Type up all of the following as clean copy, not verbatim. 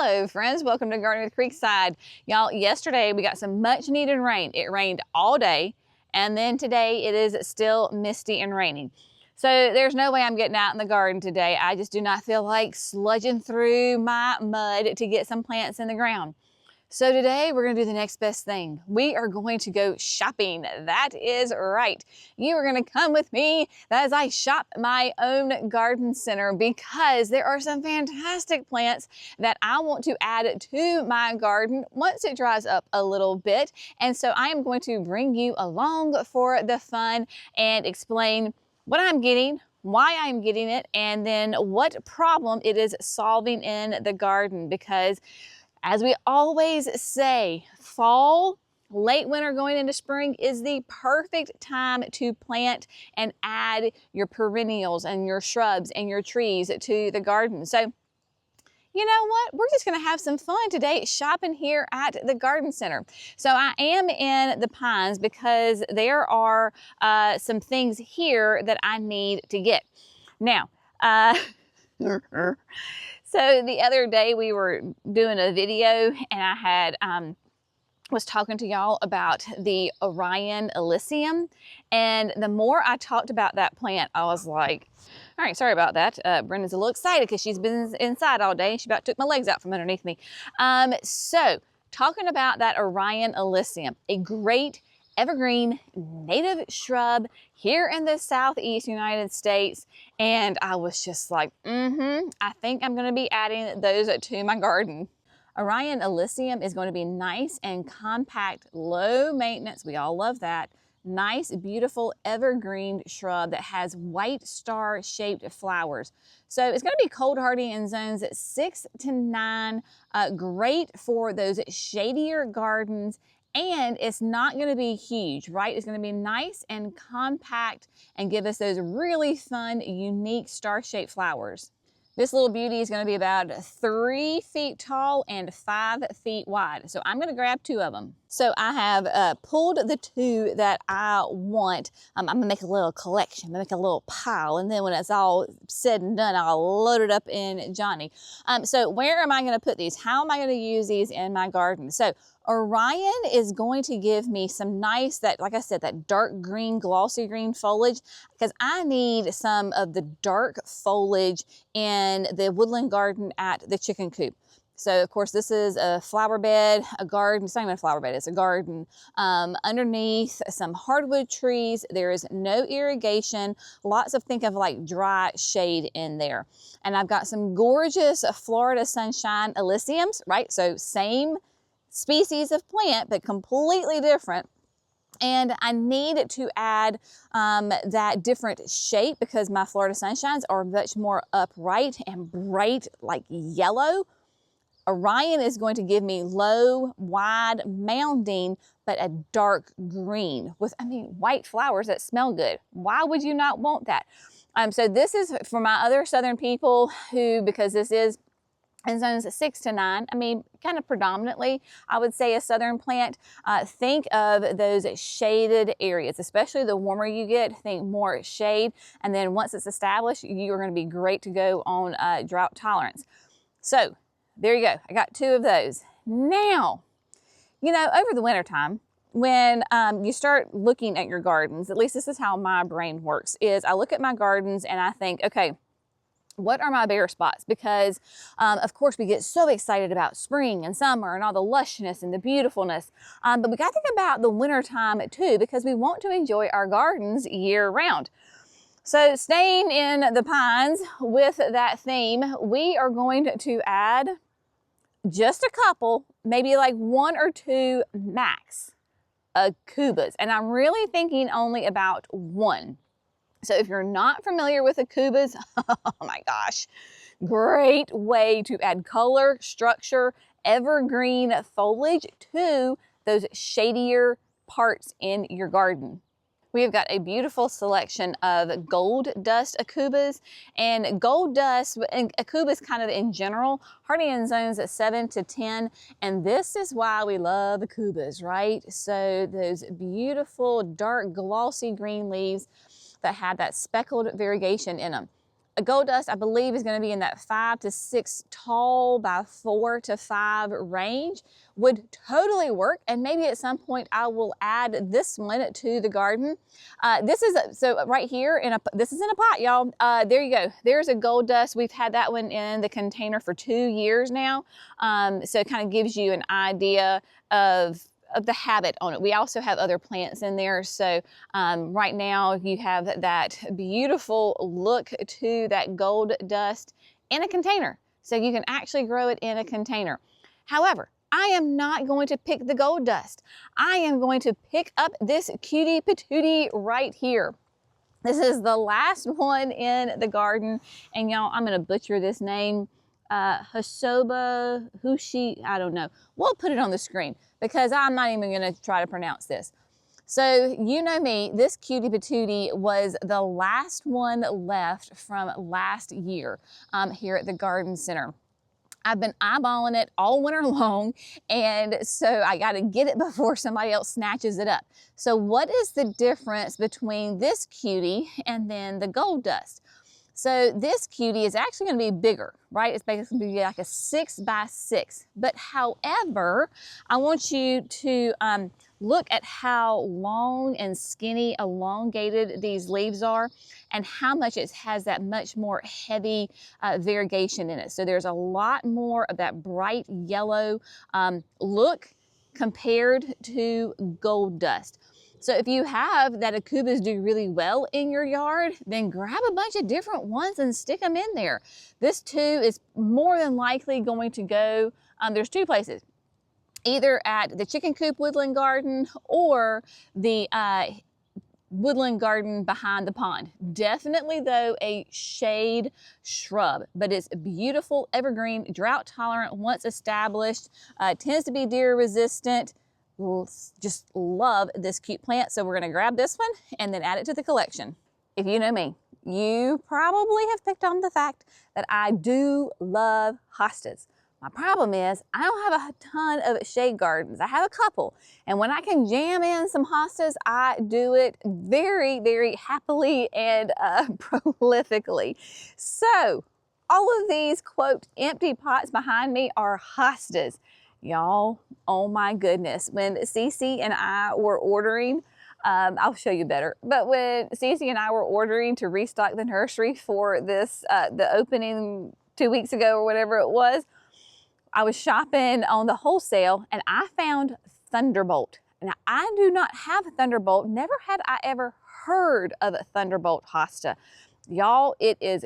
Hello friends, welcome to Gardening with Creekside. Y'all, yesterday we got some much needed rain. It rained all day, and then today it is still misty and raining. So there's no way I'm getting out in the garden today. I just do not feel like sludging through my mud to get some plants in the ground. So today we're gonna do the next best thing. We are going to go shopping. That is right. You are gonna come with me as I shop my own garden center because there are some fantastic plants that I want to add to my garden once it dries up a little bit. And so I am going to bring you along for the fun and explain what I'm getting, why I'm getting it, and then what problem it is solving in the garden. Because as we always say, fall, late winter going into spring is the perfect time to plant and add your perennials and your shrubs and your trees to the garden. So, you know what? We're just gonna have some fun today shopping here at the garden center. So I am in the Pines because there are some things here that I need to get. Now, so the other day we were doing a video and I had was talking to y'all about the Orion Illicium, and the more I talked about that plant, I was like, all right, sorry about that. Brenda's a little excited because she's been inside all day and she about took my legs out from underneath me. So talking about that Orion Illicium, a great evergreen native shrub here in the southeast United States, and I was just like, I think I'm going to be adding those to my garden. Orion Illicium is going to be nice and compact, low maintenance. We all love that. Nice, beautiful evergreen shrub that has white star-shaped flowers. So it's going to be cold hardy in zones 6 to 9. Great for those shadier gardens. And it's not going to be huge, right? It's going to be nice and compact and give us those really fun, unique star-shaped flowers. This little beauty is going to be about 3 feet tall and 5 feet wide. So I'm going to grab 2 of them. So I have pulled the 2 that I want. I'm going to make a little collection, make a little pile, and then when it's all said and done, I'll load it up in Johnny. So where am I going to put these? How am I going to use these in my garden? So Orion is going to give me some nice, like I said, that dark green, glossy green foliage, because I need some of the dark foliage in the woodland garden at the chicken coop. So of course this is a flower bed, a garden. It's not even a flower bed, it's a garden. Underneath some hardwood trees. There is no irrigation. Lots of, think of like dry shade in there. And I've got some gorgeous Florida Sunshine Illiciums, right? So same species of plant, but completely different. And I need to add that different shape because my Florida Sunshines are much more upright and bright, like yellow. Orion is going to give me low, wide mounding, but a dark green with, white flowers that smell good. Why would you not want that? So this is for my other southern people who, because this is in zones 6 to 9, kind of predominantly, I would say a southern plant. Think of those shaded areas, especially the warmer you get, think more shade. And then once it's established, you are going to be great to go on drought tolerance. So there you go. I got 2 of those. Now, over the winter time, when you start looking at your gardens, at least this is how my brain works, is I look at my gardens and I think, okay, what are my bare spots? Because of course we get so excited about spring and summer and all the lushness and the beautifulness. But we got to think about the winter time too, because we want to enjoy our gardens year round. So staying in the Pines with that theme, we are going to add just a couple, maybe like 1 or 2 max Aucubas. And I'm really thinking only about 1. So if you're not familiar with Aucubas, oh my gosh, great way to add color, structure, evergreen foliage to those shadier parts in your garden. We have got a beautiful selection of gold dust Aucubas, and gold dust and Aucubas kind of in general, hardy in zones at 7 to 10, and this is why we love Aucubas, right? So those beautiful dark glossy green leaves that have that speckled variegation in them. a gold dust, I believe, is going to be in that 5 to 6 tall by 4 to 5 range. Would totally work, and maybe at some point I will add this one to the garden. This is so right here this is in a pot, y'all. There you go. There's a gold dust. We've had that one in the container for 2 years now, so it kind of gives you an idea of the habit on it. We also have other plants in there. So right now you have that beautiful look to that gold dust in a container. So you can actually grow it in a container. However, I am not going to pick the gold dust. I am going to pick up this cutie patootie right here. This is the last one in the garden. And y'all, I'm gonna butcher this name. Hosoba, Hushi, I don't know. We'll put it on the screen because I'm not even gonna try to pronounce this. So you know me, this cutie patootie was the last one left from last year here at the garden center. I've been eyeballing it all winter long, and so I gotta get it before somebody else snatches it up. So what is the difference between this cutie and then the gold dust? So this cutie is actually going to be bigger, right? It's basically going to be like a 6 by 6. But however, I want you to look at how long and skinny, elongated these leaves are, and how much it has that much more heavy variegation in it. So there's a lot more of that bright yellow look compared to gold dust. So if you have that Aucubas do really well in your yard, then grab a bunch of different ones and stick them in there. This too is more than likely going to go, there's 2 places, either at the chicken coop woodland garden or the woodland garden behind the pond. Definitely though a shade shrub, but it's beautiful, evergreen, drought tolerant once established, tends to be deer resistant. Just love this cute plant. So we're going to grab this one and then add it to the collection. If you know me, you probably have picked on the fact that I do love hostas. My problem is I don't have a ton of shade gardens. I have a couple, and when I can jam in some hostas, I do it very, very happily and prolifically. So all of these quote empty pots behind me are hostas. Y'all, oh my goodness, when Cece and I were ordering, I'll show you better, but when Cece and I were ordering to restock the nursery for this, the opening 2 weeks ago or whatever it was, I was shopping on the wholesale and I found Thunderbolt. Now, I do not have a Thunderbolt, never had I ever heard of a Thunderbolt hosta. Y'all, it is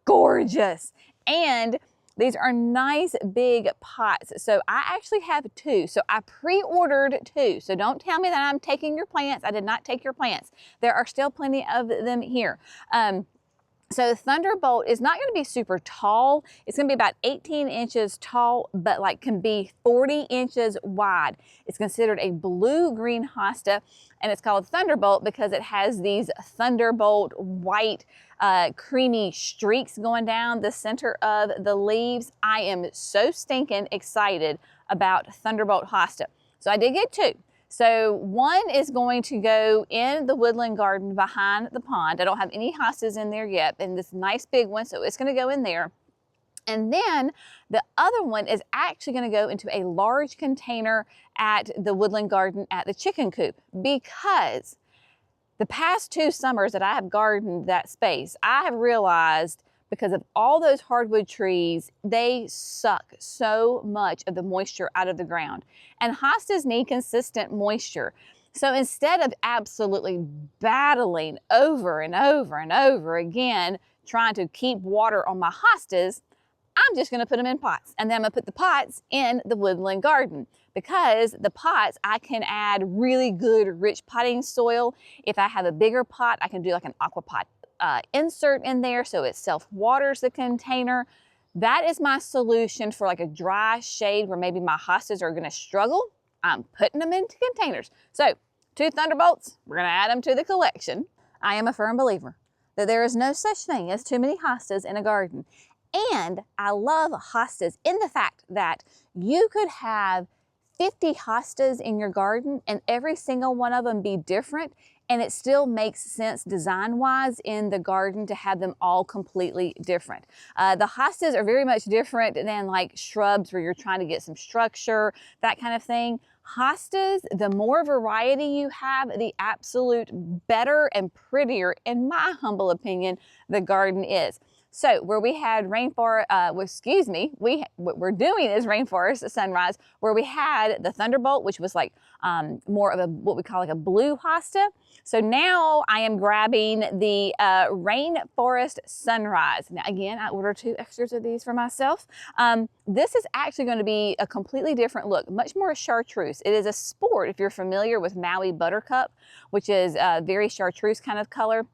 gorgeous. And these are nice big pots. So I actually have 2. So I pre-ordered 2. So don't tell me that I'm taking your plants. I did not take your plants. There are still plenty of them here. So Thunderbolt is not going to be super tall. It's going to be about 18 inches tall, but like can be 40 inches wide. It's considered a blue-green hosta, and it's called Thunderbolt because it has these Thunderbolt white creamy streaks going down the center of the leaves. I am so stinking excited about Thunderbolt hosta. So I did get 2. So one is going to go in the woodland garden behind the pond. I don't have any hostas in there yet, and this nice big one, so it's going to go in there. And then the other one is actually going to go into a large container at the woodland garden at the chicken coop, because the past 2 summers that I have gardened that space, I have realized because of all those hardwood trees, they suck so much of the moisture out of the ground. And hostas need consistent moisture. So instead of absolutely battling over and over and over again, trying to keep water on my hostas, I'm just gonna put them in pots. And then I'm gonna put the pots in the woodland garden, because the pots, I can add really good rich potting soil. If I have a bigger pot, I can do like an aqua pot insert in there so it self-waters the container. That is my solution for like a dry shade where maybe my hostas are gonna struggle. I'm putting them into containers. So 2 Thunderbolts, we're gonna add them to the collection. I am a firm believer that there is no such thing as too many hostas in a garden. And I love hostas in the fact that you could have 50 hostas in your garden and every single one of them be different, and it still makes sense design-wise in the garden to have them all completely different. The hostas are very much different than like shrubs where you're trying to get some structure, that kind of thing. Hostas, the more variety you have, the absolute better and prettier, in my humble opinion, the garden is. So where we had rainforest, what we're doing is Rainforest Sunrise, where we had the Thunderbolt, which was like more of a, what we call like a blue hosta. So now I am grabbing the Rainforest Sunrise. Now again, I ordered 2 extras of these for myself. This is actually going to be a completely different look, much more chartreuse. It is a sport, if you're familiar with Maui Buttercup, which is a very chartreuse kind of color.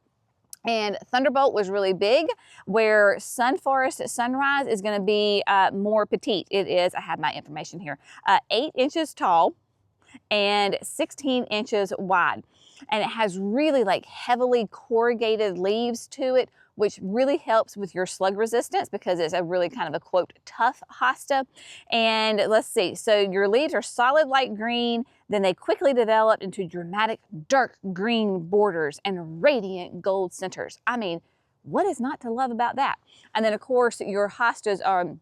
And Thunderbolt was really big, where Sunforest Sunrise is going to be more petite. It is, I have my information here, 8 inches tall and 16 inches wide. And it has really like heavily corrugated leaves to it, which really helps with your slug resistance because it's a really kind of a quote tough hosta. And let's see, so your leaves are solid light green, then they quickly develop into dramatic dark green borders and radiant gold centers. I mean, what is not to love about that? And then of course your hostas are,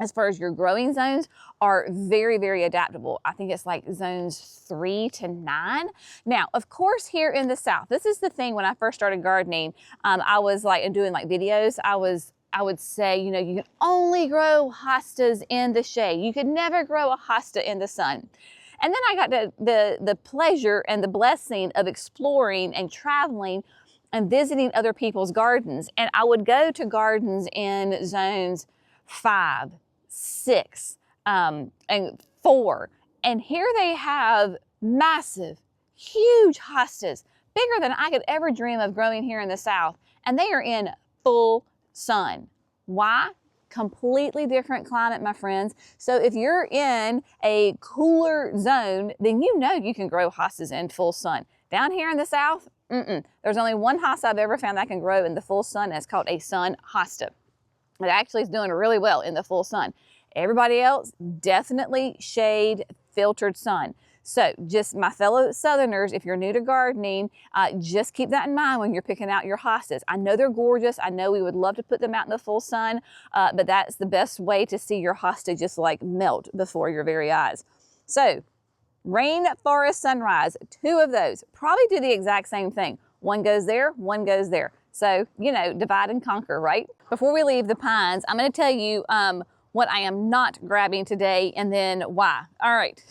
as far as your growing zones, are very, very adaptable. I think it's like zones 3 to 9. Now, of course, here in the South, this is the thing when I first started gardening, I was like, and doing like videos, I would say, you know, you can only grow hostas in the shade. You could never grow a hosta in the sun. And then I got the pleasure and the blessing of exploring and traveling and visiting other people's gardens. And I would go to gardens in zones 5, 6, and 4. And here they have massive, huge hostas, bigger than I could ever dream of growing here in the South. And they are in full sun. Why? Completely different climate, my friends. So if you're in a cooler zone, then you know you can grow hostas in full sun. Down here in the South, there's only one hosta I've ever found that can grow in the full sun, and it's called a sun hosta. It actually is doing really well in the full sun. Everybody else, definitely shade, filtered sun. So just my fellow Southerners, if you're new to gardening, just keep that in mind when you're picking out your hostas. I know they're gorgeous. I know we would love to put them out in the full sun, but that's the best way to see your hosta just like melt before your very eyes. So Rainforest Sunrise, 2 of those, probably do the exact same thing. One goes there, one goes there. So, you know, divide and conquer, right? Before we leave the pines, I'm going to tell you what I am not grabbing today and then why. All right.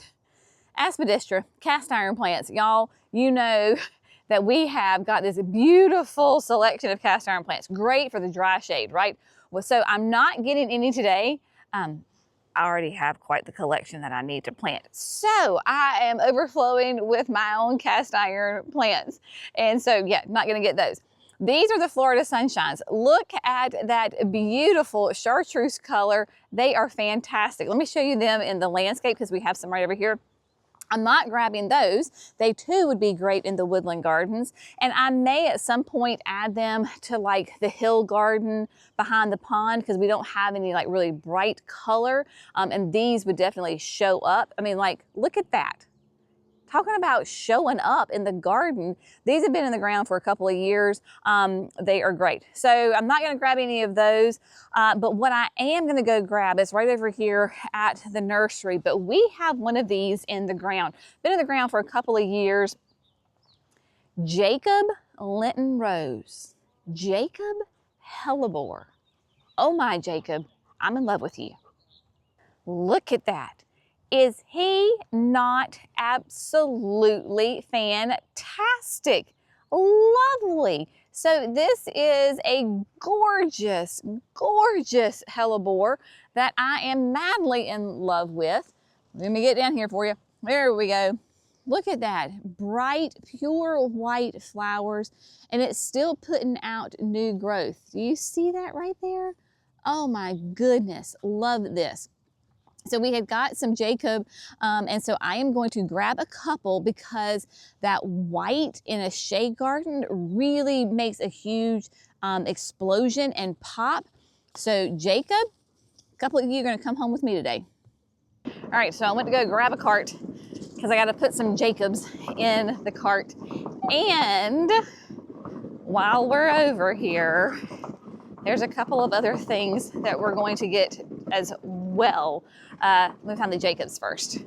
Aspidistra, cast iron plants. Y'all, you know that we have got this beautiful selection of cast iron plants. Great for the dry shade, right? Well, so I'm not getting any today. I already have quite the collection that I need to plant. So I am overflowing with my own cast iron plants. And so, yeah, not going to get those. These are the Florida Sunshines. Look at that beautiful chartreuse color. They are fantastic. Let me show you them in the landscape because we have some right over here. I'm not grabbing those. They too would be great in the woodland gardens. And I may at some point add them to like the hill garden behind the pond because we don't have any like really bright color. And these would definitely show up. I mean, like, look at that. Talking about showing up in the garden. These have been in the ground for a couple of years. They are great. So I'm not going to grab any of those, but what I am going to go grab is right over here at the nursery. But we have one of these in the ground. Been in the ground for a couple of years. Jacob Linton Rose. Jacob Hellebore. Oh my, Jacob, I'm in love with you. Look at that. Is he not absolutely fantastic? Lovely. So this is a gorgeous, gorgeous Hellebore that I am madly in love with. Let me get down here for you. There we go. Look at that. Bright, pure white flowers, and it's still putting out new growth. Do you see that right there? Oh my goodness, love this. So we had got some Jacob, and so I am going to grab a couple because that white in a shade garden really makes a huge explosion and pop. So Jacob, a couple of you are going to come home with me today. All right, so I went to go grab a cart because I got to put some Jacobs in the cart. And while we're over here, there's a couple of other things that we're going to get as well. Let me find the Jacobs first.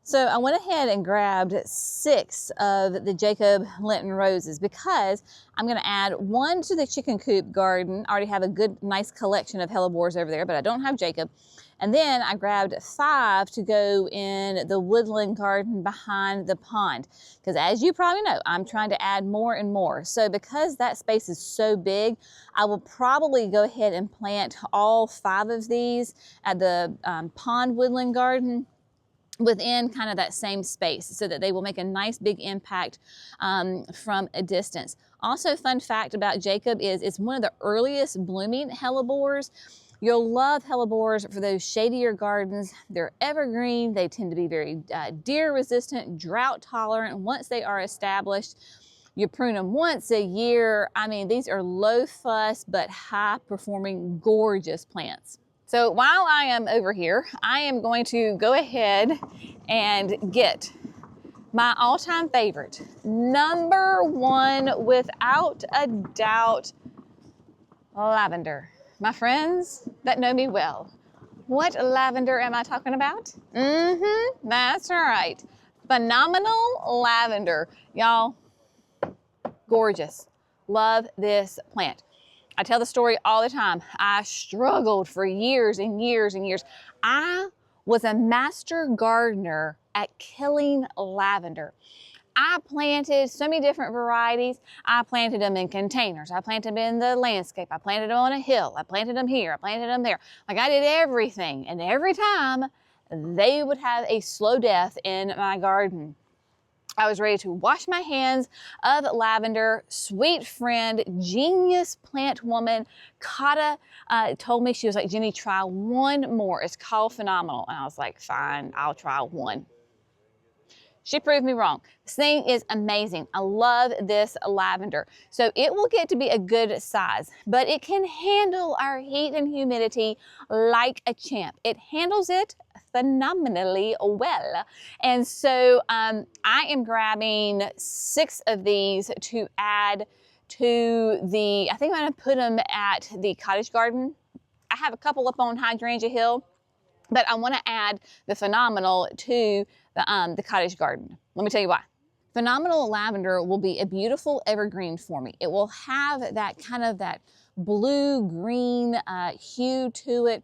So I went ahead and grabbed 6 of the Jacob Lenten roses because I'm going to add 1 to the chicken coop garden. I already have a good, nice collection of Hellebores over there, but I don't have Jacob. And then I grabbed 5 to go in the woodland garden behind the pond. Because as you probably know, I'm trying to add more and more. So because that space is so big, I will probably go ahead and plant all 5 of these at the pond woodland garden within kind of that same space so that they will make a nice big impact from a distance. Also, fun fact about Jacob is it's one of the earliest blooming Hellebores. You'll love Hellebores for those shadier gardens. They're evergreen. They tend to be very deer resistant, drought tolerant. Once they are established, you prune them once a year. I mean, these are low fuss but high performing, gorgeous plants. So while I am over here, I am going to go ahead and get my all-time favorite, #1 without a doubt, lavender. My friends that know me well, what lavender am I talking about? That's right. Phenomenal lavender. Y'all, gorgeous. Love this plant. I tell the story all the time. I struggled for years and years and years. I was a master gardener at killing lavender. I planted so many different varieties. I planted them in containers. I planted them in the landscape. I planted them on a hill. I planted them here. I planted them there. Like, I did everything. And every time they would have a slow death in my garden. I was ready to wash my hands of lavender. Sweet friend, genius plant woman, Kata, told me, she was like, Jenny, try 1 more. It's called Phenomenal. And I was like, fine, I'll try 1. She proved me wrong. This thing is amazing. I love this lavender. So it will get to be a good size, but it can handle our heat and humidity like a champ. It handles it phenomenally well. And so I am grabbing 6 of these to add to the, I think I'm gonna put them at the cottage garden. I have a couple up on Hydrangea Hill, but I want to add the Phenomenal to the cottage garden. Let me tell you why. Phenomenal lavender will be a beautiful evergreen for me. It will have that kind of that blue-green hue to it.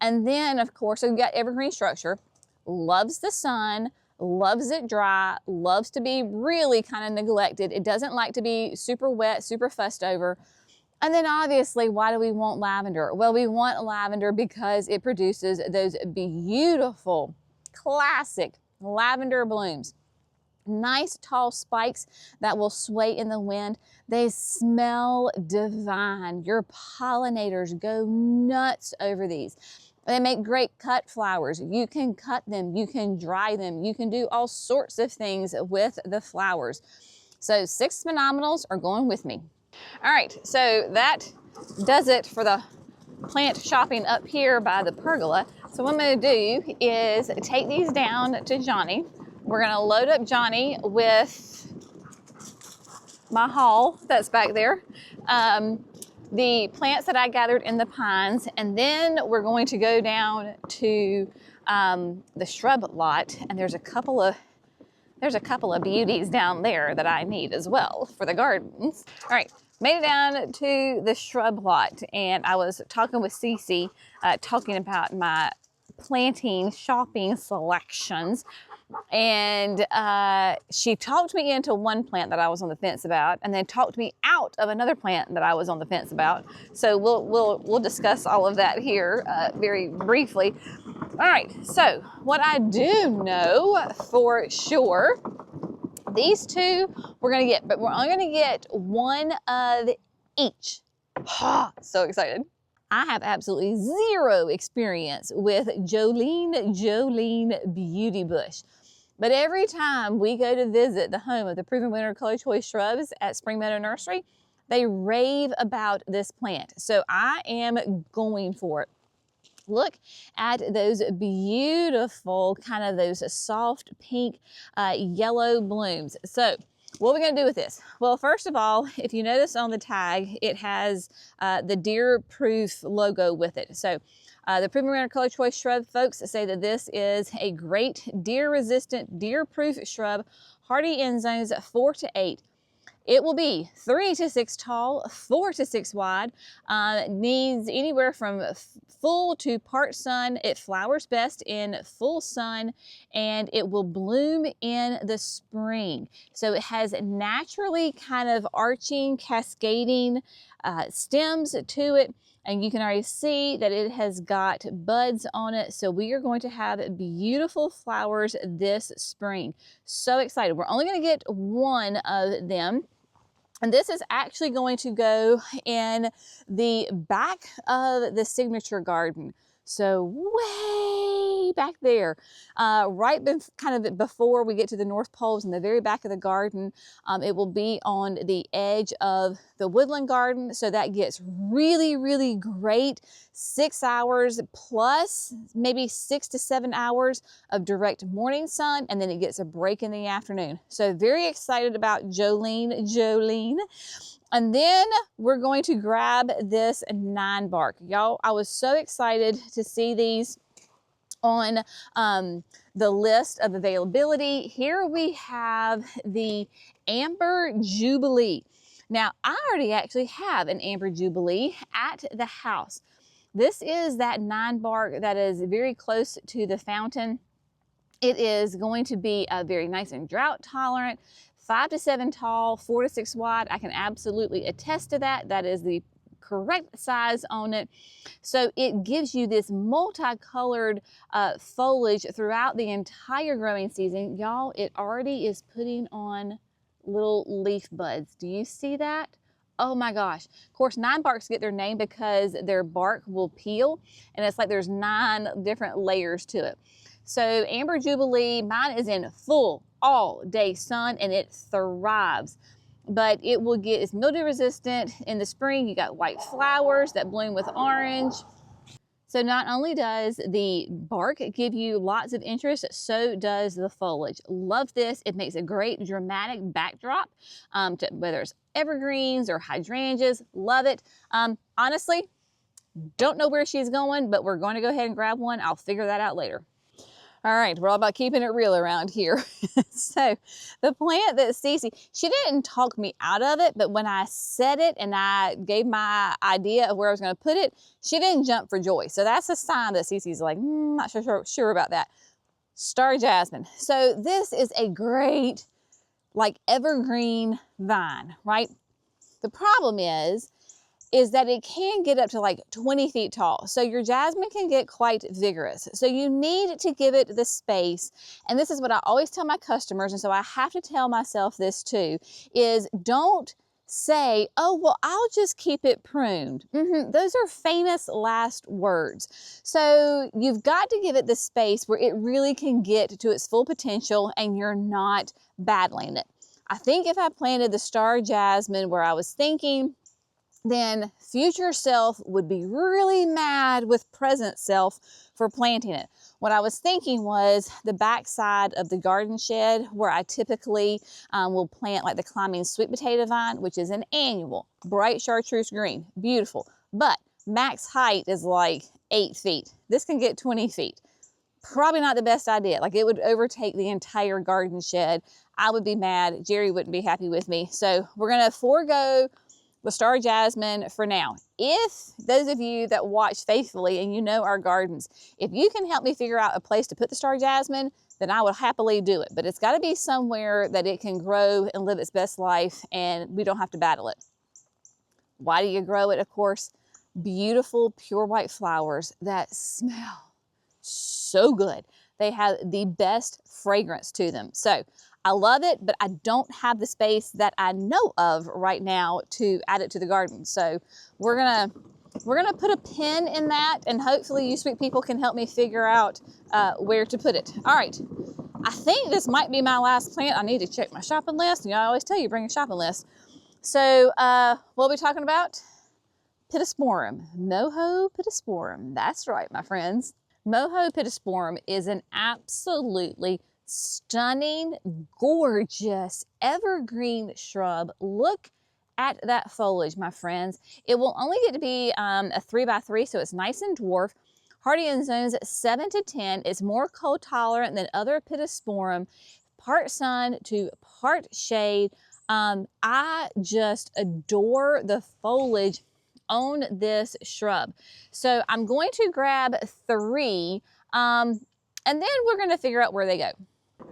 And then, of course, we've got evergreen structure, loves the sun, loves it dry, loves to be really kind of neglected. It doesn't like to be super wet, super fussed over. And then obviously, why do we want lavender? Well, we want lavender because it produces those beautiful, classic lavender blooms. Nice tall spikes that will sway in the wind. They smell divine. Your pollinators go nuts over these. They make great cut flowers. You can cut them, you can dry them, you can do all sorts of things with the flowers. So 6 Phenomenals are going with me. All right, so that does it for the plant shopping up here by the pergola. So what I'm going to do is take these down to Johnny. We're going to load up Johnny with my haul that's back there, the plants that I gathered in the pines, and then we're going to go down to the shrub lot, and there's a couple of beauties down there that I need as well for the gardens. All right, made it down to the shrub lot, and I was talking with Cece, talking about my planting shopping selections, and she talked me into one plant that I was on the fence about, and then talked me out of another plant that I was on the fence about. So we'll discuss all of that here very briefly. All right, so what I do know for sure, these 2 we're gonna get, but we're only gonna get 1 of each. So excited. I have absolutely 0 experience with Jolene Beautybush. But every time we go to visit the home of the Proven Winner Color Choice Shrubs at Spring Meadow Nursery, they rave about this plant. So I am going for it. Look at those beautiful, kind of those soft pink, yellow blooms. So what are we gonna do with this? Well, first of all, if you notice on the tag, it has the deer proof logo with it. So the Proven Winner Color Choice Shrub folks say that this is a great deer resistant, deer proof shrub, hardy in zones 4 to 8. It will be 3 to 6 tall, 4 to 6 wide, needs anywhere from full to part sun. It flowers best in full sun, and it will bloom in the spring. So it has naturally kind of arching, cascading stems to it. And you can already see that it has got buds on it. So we are going to have beautiful flowers this spring. So excited. We're only going to get one of them. And this is actually going to go in the back of the signature garden. So way back there, kind of before we get to the North Poles in the very back of the garden. It will be on the edge of the Woodland garden. So that gets really, really great 6 hours plus maybe 6 to 7 hours of direct morning sun. And then it gets a break in the afternoon. So very excited about Jolene. And then we're going to grab this Ninebark. Y'all, I was so excited to see these on the list of availability. Here we have the Amber Jubilee. Now, I already actually have an Amber Jubilee at the house. This is that Ninebark that is very close to the fountain. It is going to be very nice and drought tolerant. 5 to 7 tall, 4 to 6 wide. I can absolutely attest to that. That is the correct size on it. So it gives you this multicolored foliage throughout the entire growing season. Y'all, it already is putting on little leaf buds. Do you see that? Oh my gosh. Of course, Ninebarks get their name because their bark will peel, and it's like there's 9 different layers to it. So Amber Jubilee, mine is in full all day sun, and it thrives. But it will get, it's mildew resistant. In the spring, you got white flowers that bloom with orange. So not only does the bark give you lots of interest, so does the foliage. Love this. It makes a great dramatic backdrop to whether it's evergreens or hydrangeas. Love it. Honestly, don't know where she's going, but we're going to go ahead and grab one. I'll figure that out later. All right, we're all about keeping it real around here. So the plant that Cece, she didn't talk me out of it, but when I said it and I gave my idea of where I was gonna put it, she didn't jump for joy. So that's a sign that Cece's like, not sure about that. Star Jasmine. So this is a great, like, evergreen vine, right? The problem is that it can get up to like 20 feet tall. So your jasmine can get quite vigorous. So you need to give it the space. And this is what I always tell my customers, and so I have to tell myself this too, is don't say, oh, well, I'll just keep it pruned. Those are famous last words. So you've got to give it the space where it really can get to its full potential and you're not battling it. I think if I planted the Star Jasmine where I was thinking, then future self would be really mad with present self for planting it. What I was thinking was the back side of the garden shed where I typically will plant like the climbing sweet potato vine, which is an annual, bright chartreuse green, beautiful. But max height is like 8 feet. This can get 20 feet. Probably not the best idea. Like, it would overtake the entire garden shed. I would be mad. Jerry wouldn't be happy with me. So we're gonna forego the Star Jasmine for now. If those of you that watch faithfully and you know our gardens, if you can help me figure out a place to put the Star Jasmine, then I would happily do it. But it's got to be somewhere that it can grow and live its best life and we don't have to battle it. Why do you grow it? Of course, beautiful pure white flowers that smell so good. They have the best fragrance to them. So I love it, but I don't have the space that I know of right now to add it to the garden. So we're gonna put a pin in that, and hopefully you sweet people can help me figure out where to put it. All right, I think this might be my last plant. I need to check my shopping list. You know, I always tell you bring a shopping list. So what are we talking about? Pittosporum, Mojo Pittosporum. That's right, my friends. Mojo Pittosporum is an absolutely stunning, gorgeous evergreen shrub. Look at that foliage, my friends. It will only get to be a 3x3, so it's nice and dwarf. Hardy in zones 7 to 10. It's more cold tolerant than other Pittosporum. Part sun to part shade. I just adore the foliage on this shrub. So I'm going to grab 3, and then we're going to figure out where they go.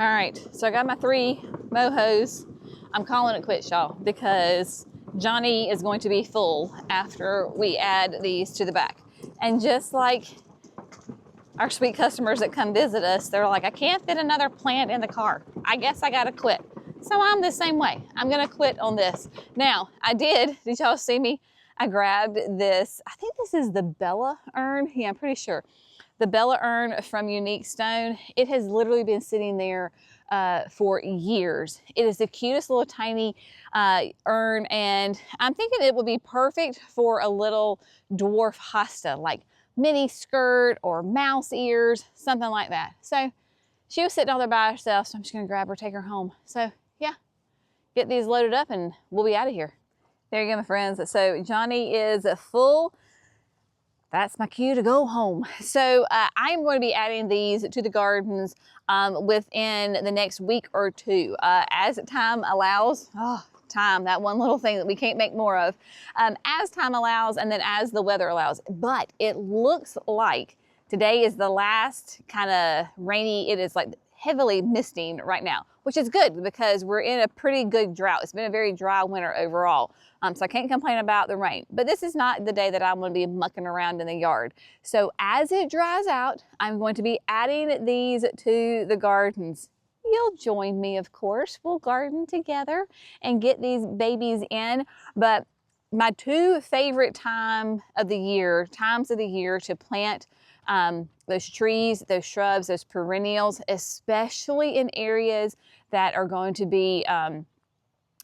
All right, so I got my 3 Mojos. I'm calling it quits, y'all, because Johnny is going to be full after we add these to the back. And just like our sweet customers that come visit us, they're like, I can't fit another plant in the car. I guess I gotta quit. So I'm the same way. I'm gonna quit on this. Now, did y'all see me? I grabbed this, I think this is the Bella urn. Yeah, I'm pretty sure. The Bella urn from Unique Stone. It has literally been sitting there for years. It is the cutest little tiny urn, and I'm thinking it would be perfect for a little dwarf hosta, like mini skirt or mouse ears, something like that. So she was sitting out there by herself, so I'm just gonna grab her, take her home. So yeah, get these loaded up and we'll be out of here. There you go, my friends. So Johnny is full. That's my cue to go home. So I'm going to be adding these to the gardens within the next week or 2. As time allows, time, that one little thing that we can't make more of, as time allows and then as the weather allows. But it looks like today is the last kind of rainy, it is like heavily misting right now, which is good because we're in a pretty good drought. It's been a very dry winter overall. So I can't complain about the rain, but this is not the day that I'm going to be mucking around in the yard. So as it dries out, I'm going to be adding these to the gardens. You'll join me, of course. We'll garden together and get these babies in. But my 2 favorite times of the year to plant those trees, those shrubs, those perennials, especially in areas that are going to be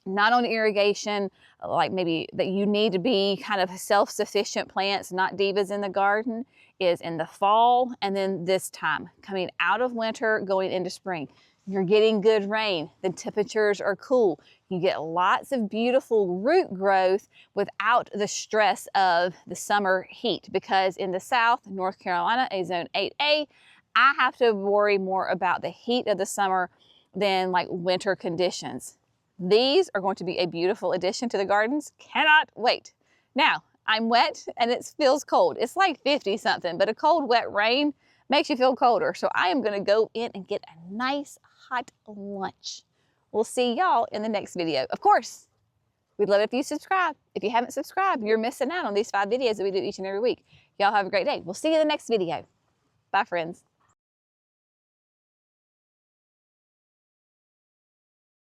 not on irrigation, like maybe that you need to be kind of self-sufficient plants, not divas in the garden, is in the fall and then this time, coming out of winter, going into spring. You're getting good rain, the temperatures are cool. You get lots of beautiful root growth without the stress of the summer heat, because in the South, North Carolina, a zone 8A, I have to worry more about the heat of the summer than like winter conditions. These are going to be a beautiful addition to the gardens. Cannot wait. Now, I'm wet and it feels cold. It's like 50 something, but a cold, wet rain makes you feel colder. So I am gonna go in and get a nice hot lunch. We'll see y'all in the next video. Of course, we'd love it if you subscribe. If you haven't subscribed, you're missing out on these 5 videos that we do each and every week. Y'all have a great day. We'll see you in the next video. Bye, friends.